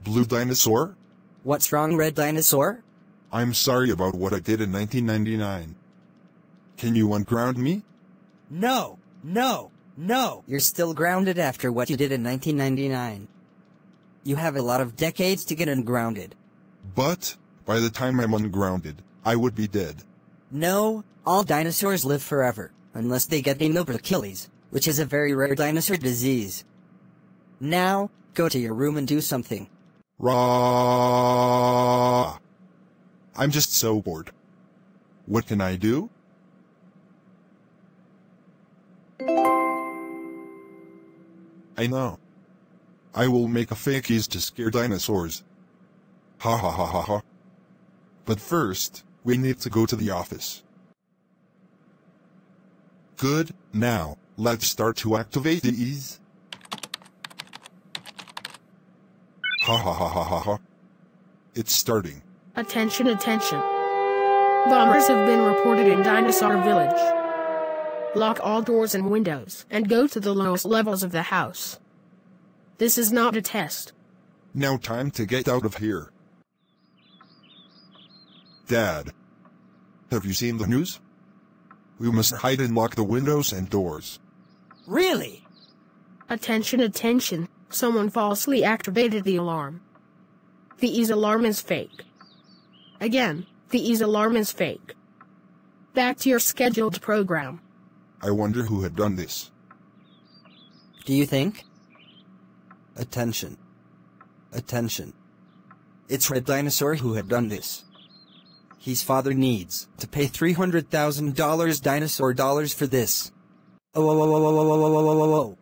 Blue Dinosaur? What's wrong, Red Dinosaur? I'm sorry about what I did in 1999. Can you unground me? No, no, no! You're still grounded after what you did in 1999. You have a lot of decades to get ungrounded. But, by the time I'm ungrounded, I would be dead. No, all dinosaurs live forever, unless they get Achilles, which is a very rare dinosaur disease. Now, go to your room and do something. Rah! I'm just so bored. What can I do? I know. I will make a fake EAS to scare dinosaurs. Ha ha ha ha ha. But first, we need to go to the office. Good, now, let's start to activate the EAS. Ha ha ha ha ha ha. It's starting. Attention, attention. Bombers have been reported in Dinosaur Village. Lock all doors and windows and go to the lowest levels of the house. This is not a test. Now time to get out of here. Dad. Have you seen the news? We must hide and lock the windows and doors. Really? Attention, attention. Someone falsely activated the alarm. The EAS alarm is fake. Again, the EAS alarm is fake. Back to your scheduled program. I wonder who had done this. Do you think? Attention. Attention. It's Red Dinosaur who had done this. His father needs to pay $300,000 dinosaur dollars for this. Oh.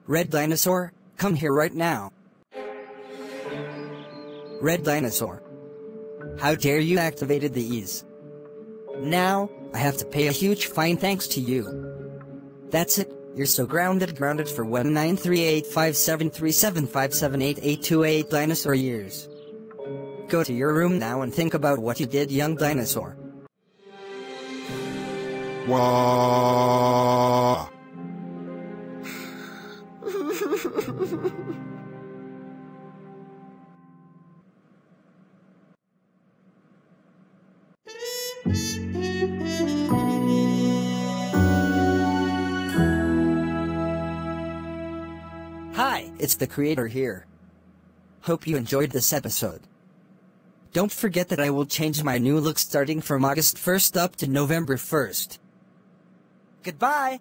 Red Dinosaur, come here right now. Red Dinosaur. How dare you activated the EAS? Now, I have to pay a huge fine thanks to you. That's it, you're so grounded for 1938573757888828 dinosaur years. Go to your room now and think about what you did, young dinosaur. Wah! Hi, it's the creator here. Hope you enjoyed this episode. Don't forget that I will change my new look starting from August 1st up to November 1st. Goodbye!